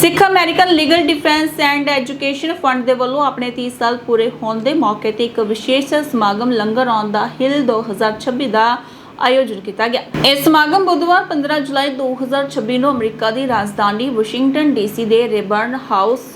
Sikh American legal defence and education fund ਦੇ ਵੱਲੋਂ ਆਪਣੇ 30 ਸਾਲ ਪੂਰੇ ਹੋਣ ਦੇ ਮੌਕੇ ਤੇ ਇੱਕ ਵਿਸ਼ੇਸ਼ ਸਮਾਗਮ ਲੰਗਰ ਔਨ ਦਾ ਹਿਲ 2026 ਦਾ ਆਯੋਜਨ ਕੀਤਾ ਗਿਆ। ਇਹ ਸਮਾਗਮ ਬੁੱਧਵਾਰ 15 ਜੁਲਾਈ 2026 ਨੂੰ ਅਮਰੀਕਾ ਦੀ ਰਾਜਧਾਨੀ ਵਾਸ਼ਿੰਗਟਨ ਡੀਸੀ ਦੇ ਰੇਬਰਨ ਹਾਊਸ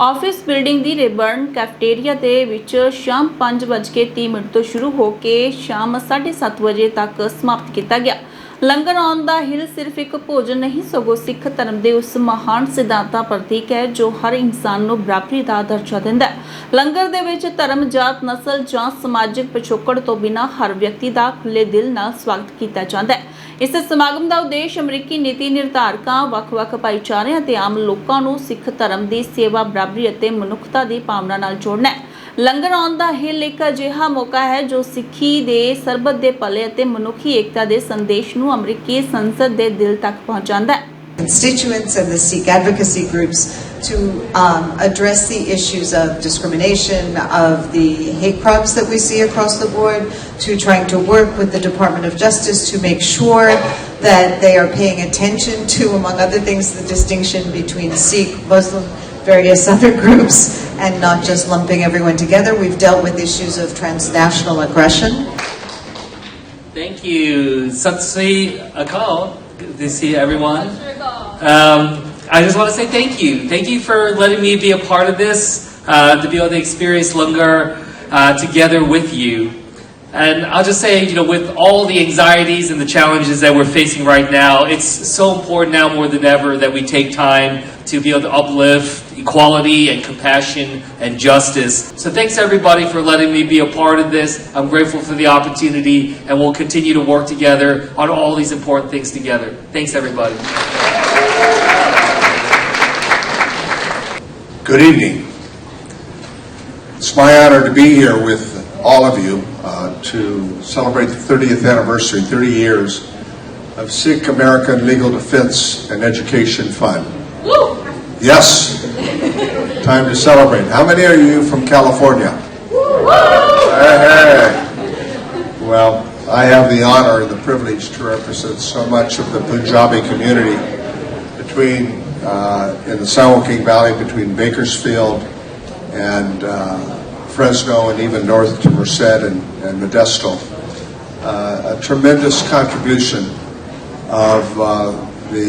ਆਫਿਸ ਬਿਲਡਿੰਗ ਦੀ ਰੇਬਰਨ ਕੈਫੇਟੇਰੀਆ ਦੇ ਵਿੱਚ ਸ਼ਾਮ 5:30 ਤੋਂ ਸ਼ੁਰੂ ਹੋ ਕੇ ਸ਼ਾਮ 7:30 ਵਜੇ ਤੱਕ ਸਮਾਪਤ ਕੀਤਾ ਗਿਆ। ਲੰਗਰ ਔਨ ਦਾ ਹਿਲ ਸਿਰਫ ਇੱਕ ਭੋਜਨ ਨਹੀਂ ਸਗੋਂ ਸਿੱਖ ਧਰਮ ਦੇ ਉਸ ਮਹਾਨ ਸਿਧਾਂਤਾਂ ਪ੍ਰਤੀਕ ਹੈ ਜੋ ਹਰ ਇਨਸਾਨ ਨੂੰ ਬਰਾਬਰੀ ਦਾ ਦਰਜਾ ਦਿੰਦਾ ਹੈ। ਲੰਗਰ ਦੇ ਵਿੱਚ ਧਰਮ, ਜਾਤ, ਨਸਲ ਜਾਂ ਸਮਾਜਿਕ ਪਿਛੋਕੜ ਤੋਂ ਬਿਨਾਂ ਹਰ ਵਿਅਕਤੀ ਦਾ ਖੁੱਲੇ ਦਿਲ ਨਾਲ ਸਵਾਗਤ ਕੀਤਾ ਜਾਂਦਾ ਹੈ। ਇਸ ਸਮਾਗਮ ਦਾ ਉਦੇਸ਼ ਅਮਰੀਕੀ ਨੀਤੀ ਨਿਰਧਾਰਕਾਂ, ਵੱਖ-ਵੱਖ ਭਾਈਚਾਰਿਆਂ ਅਤੇ ਆਮ ਲੋਕਾਂ ਨੂੰ ਸਿੱਖ ਧਰਮ ਦੀ ਸੇਵਾ, ਬਰਾਬਰੀ ਅਤੇ ਮਨੁੱਖਤਾ ਦੀ ਭਾਵਨਾ ਨਾਲ ਜੋੜਨਾ ਹੈ। ਲੰਗਰ ਔਨ ਦਾ ਹਿਲ ਇੱਕ ਅਜਿਹਾ ਮੌਕਾ ਹੈ ਜੋ ਸਿੱਖੀ ਦੇ ਸਰਬੱਤ ਦੇ ਭਲੇ ਅਤੇ ਮਨੁੱਖੀ ਏਕਤਾ ਦੇ ਸੰਦੇਸ਼ ਨੂੰ ਅਮਰੀਕੀ ਸੰਸਦ ਦੇ ਦਿਲ ਤੱਕ ਪਹੁੰਚਾਉਂਦਾ ਹੈ। Constituents and the Sikh advocacy groups to address the issues of discrimination, of the hate crimes that we see across the board, to trying to work with the Department of Justice to make sure that they are paying attention to, among other things, the distinction between Sikh, Muslim, various other groups, and not just lumping everyone together. We've dealt with issues of transnational aggression. Thank you. Sat Sri Akal. Good to see everyone. I just want to say thank you. Thank you for letting me be a part of this, to be able to experience Langar together with you. And I'll just say, with all the anxieties and the challenges that we're facing right now, it's so important now more than ever that we take time to be able to uplift equality and compassion and justice. So thanks everybody for letting me be a part of this. I'm grateful for the opportunity, and we'll continue to work together on all these important things together. Thanks everybody. Good evening. It's my honor to be here with all of you to celebrate the 30th anniversary, 30 years of Sikh American Legal Defense and Education Fund. Woo! Yes, time to celebrate. How many are you from California? Woo! Hey. Well, I have the honor and the privilege to represent so much of the Punjabi community in the San Joaquin Valley, between Bakersfield and Fresno, and even north to Merced and Modesto. A tremendous contribution of the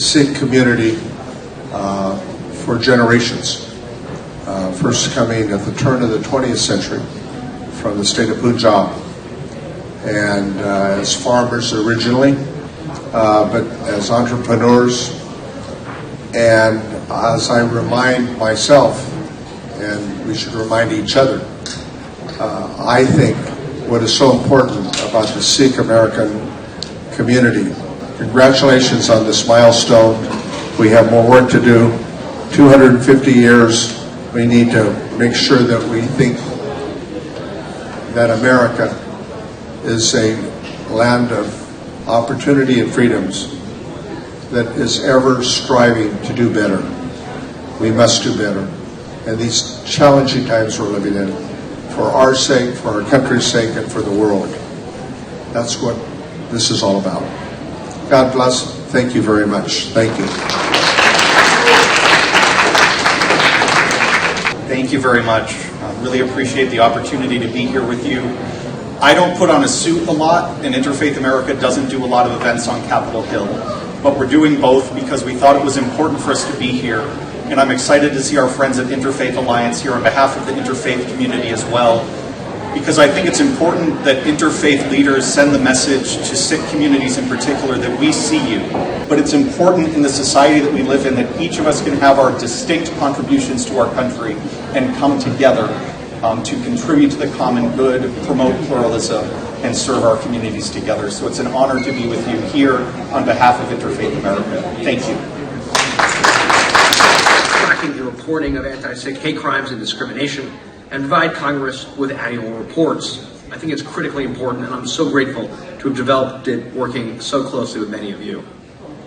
Sikh community for generations. First coming at the turn of the 20th century from the state of Punjab, and as farmers originally, but as entrepreneurs. And as I remind myself, and we should remind each other, I think what is so important about the Sikh American community. Congratulations on this milestone. We have more work to do. 250 years. We need to make sure that we think that America is a land of opportunity and freedoms, that is ever striving to do better. We must do better. And these challenging times we're living in, for our sake, for our country's sake, and for the world. That's what this is all about. God bless. Thank you very much. Thank you. Thank you very much. Really appreciate the opportunity to be here with you. I don't put on a suit a lot, and Interfaith America doesn't do a lot of events on Capitol Hill. But we're doing both because we thought it was important for us to be here. And I'm excited to see our friends at Interfaith Alliance here on behalf of the interfaith community as well. Because I think it's important that interfaith leaders send the message to Sikh communities in particular that we see you. But it's important in the society that we live in that each of us can have our distinct contributions to our country and come together to contribute to the common good, promote pluralism, and serve our communities together. So it's an honor to be with you here on behalf of Interfaith America. Thank you. Tracking the reporting of anti-Sikh hate crimes and discrimination, and provide Congress with annual reports. I think it's critically important, and I'm so grateful to have developed it working so closely with many of you.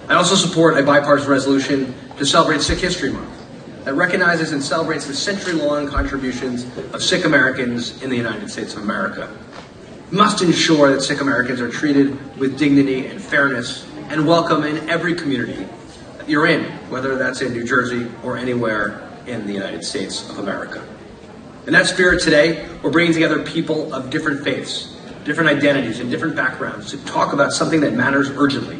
I also support a bipartisan resolution to celebrate Sikh History Month that recognizes and celebrates the century-long contributions of Sikh Americans in the United States of America. We must ensure that Sikh Americans are treated with dignity and fairness and welcome in every community you're in, whether that's in New Jersey or anywhere in the United States of America. In that spirit today, we're bringing together people of different faiths, different identities, and different backgrounds to talk about something that matters urgently,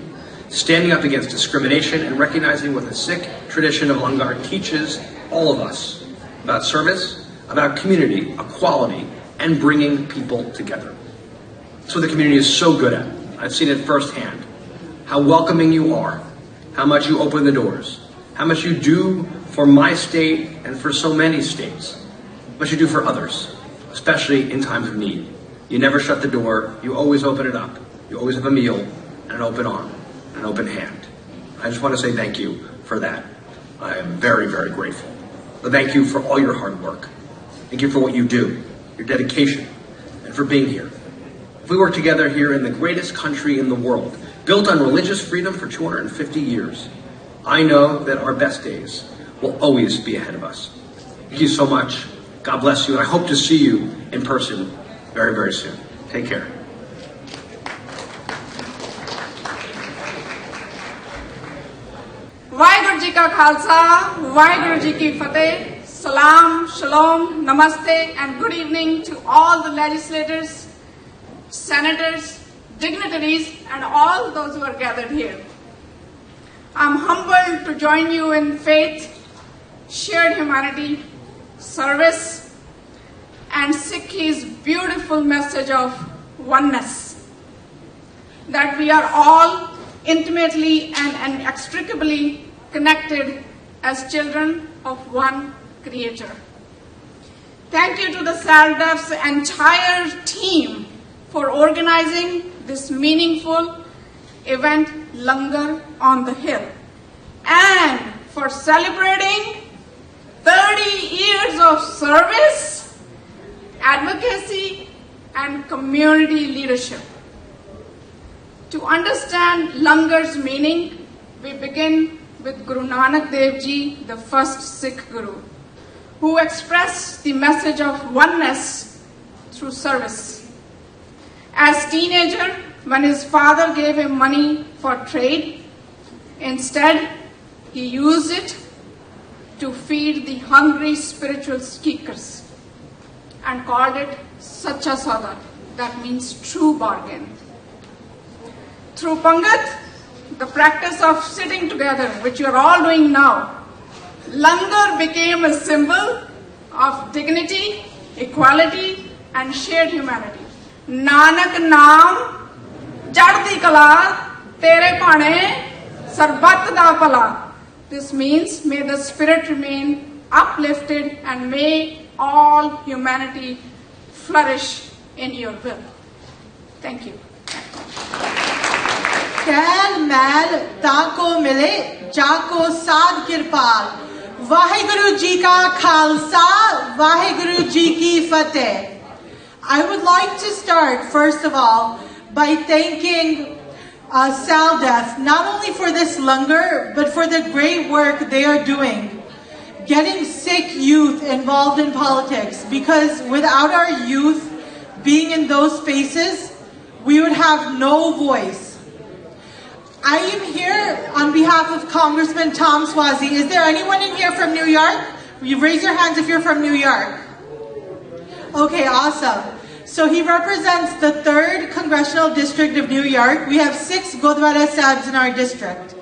standing up against discrimination and recognizing what the Sikh tradition of Langar teaches all of us about service, about community, equality, and bringing people together. That's what the community is so good at. I've seen it firsthand. How welcoming you are, how much you open the doors, how much you do for my state and for so many states, how much you do for others, especially in times of need. You never shut the door, you always open it up. You always have a meal and an open arm, an open hand. I just want to say thank you for that. I am very, very grateful. But thank you for all your hard work. Thank you for what you do, your dedication, and for being here. If we work together here in the greatest country in the world, built on religious freedom for 250 years, I know that our best days will always be ahead of us. Thank you so much. God bless you, and I hope to see you in person very, very soon. Take care. Waheguru ji का खालसा, वाहिगुरु जी की फतेह, salam, shalom, namaste, and good evening to all the legislators, senators, dignitaries, and all those who are gathered here. I'm humbled to join you in faith, shared humanity, service, and Sikhi's beautiful message of oneness, that we are all intimately and inextricably connected as children of one Creator. Thank you to the SALDEF's entire team for organizing this meaningful event, Langar on the Hill, and for celebrating 30 years of service, advocacy, and community leadership. To understand Langar's meaning, we begin with Guru Nanak Dev Ji, the first Sikh Guru, who expressed the message of oneness through service. As teenager, when his father gave him money for trade, instead he used it to feed the hungry spiritual seekers and called it Sacha Sauda, that means true bargain. Through Pangat, the practice of sitting together, which you are all doing now, Langar became a symbol of dignity, equality, and shared humanity. Nanak Naam, Chaddi Kala, Tere Pane, Sarbat Da Pala. This means, may the spirit remain uplifted and may all humanity flourish in your will. Thank you. कैल मैल ताको मिले जाको साध किरपाल वाहिगुरु जी का खालसा वाहिगुरु जी की फतेह. I would like to start first of all by thanking SALDEF not only for this Langar but for the great work they are doing getting Sikh youth involved in politics, because without our youth being in those spaces we would have no voice. I am here on behalf of Congressman Tom Swazi. Is there anyone in here from New York? You raise your hands if you're from New York. Okay, awesome. So he represents the 3rd Congressional District of New York. We have 6 Gurdwara Sahibs in our district.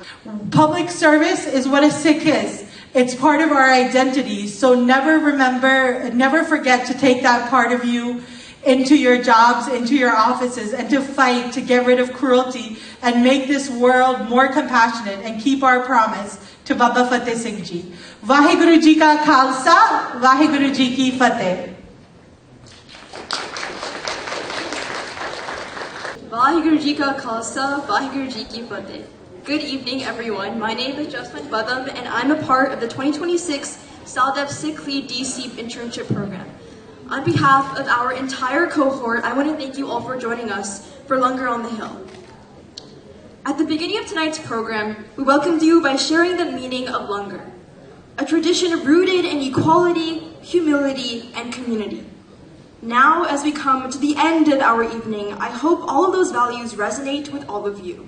Public service is what a Sikh is. It's part of our identity. So never forget to take that part of you into your jobs, into your offices, and to fight to get rid of cruelty and make this world more compassionate and keep our promise to Baba Fateh Singh Ji. Vaheguru Ji ka Khalsa, Vaheguru Ji ki Fateh. Vaheguru Ji ka Khalsa, Vaheguru Ji ki Fateh. Good evening, everyone. My name is Jasmine Badam, and I'm a part of the 2026 SALDEF Sikh Lead DC Internship Program. On behalf of our entire cohort, I want to thank you all for joining us for Langar on the Hill. At the beginning of tonight's program, we welcomed you by sharing the meaning of Langar, a tradition rooted in equality, humility, and community. Now, as we come to the end of our evening, I hope all of those values resonate with all of you.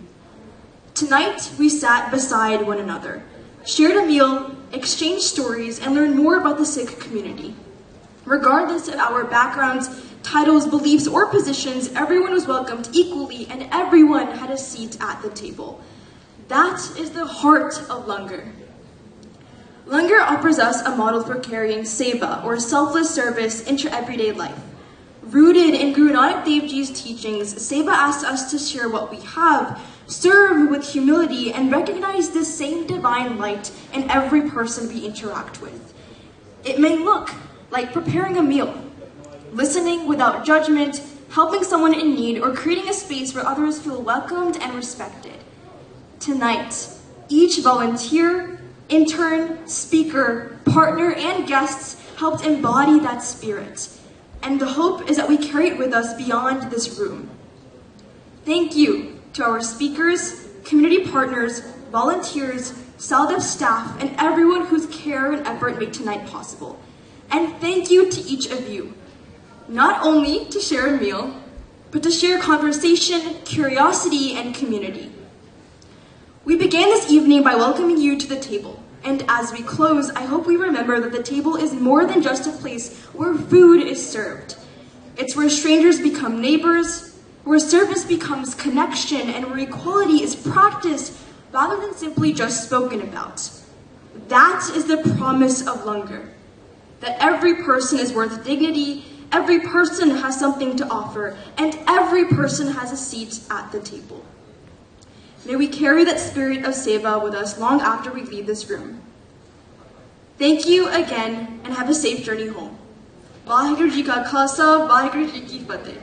Tonight, we sat beside one another, shared a meal, exchanged stories, and learned more about the Sikh community. Regardless of our backgrounds, titles, beliefs, or positions, everyone was welcomed equally and everyone had a seat at the table. That is the heart of Langar. Langar offers us a model for carrying seva, or selfless service, into everyday life. Rooted in Guru Nanak Dev Ji's teachings, seva asks us to share what we have, serve with humility, and recognize the same divine light in every person we interact with. It may look like preparing a meal, listening without judgment, helping someone in need, or creating a space where others feel welcomed and respected. Tonight, each volunteer, intern, speaker, partner, and guests helped embody that spirit. And the hope is that we carry it with us beyond this room. Thank you to our speakers, community partners, volunteers, SALDEF staff, and everyone whose care and effort made tonight possible. And thank you to each of you, not only to share a meal, but to share conversation, curiosity, and community. We began this evening by welcoming you to the table. And as we close, I hope we remember that the table is more than just a place where food is served. It's where strangers become neighbors, where service becomes connection, and where equality is practiced rather than simply just spoken about. That is the promise of Langar, that every person is worth dignity, every person has something to offer, and every person has a seat at the table. May we carry that spirit of seva with us long after we leave this room. Thank you again, and have a safe journey home. Vaheguru Ji Ka Khalsa, Vaheguru Ji Ki Fateh.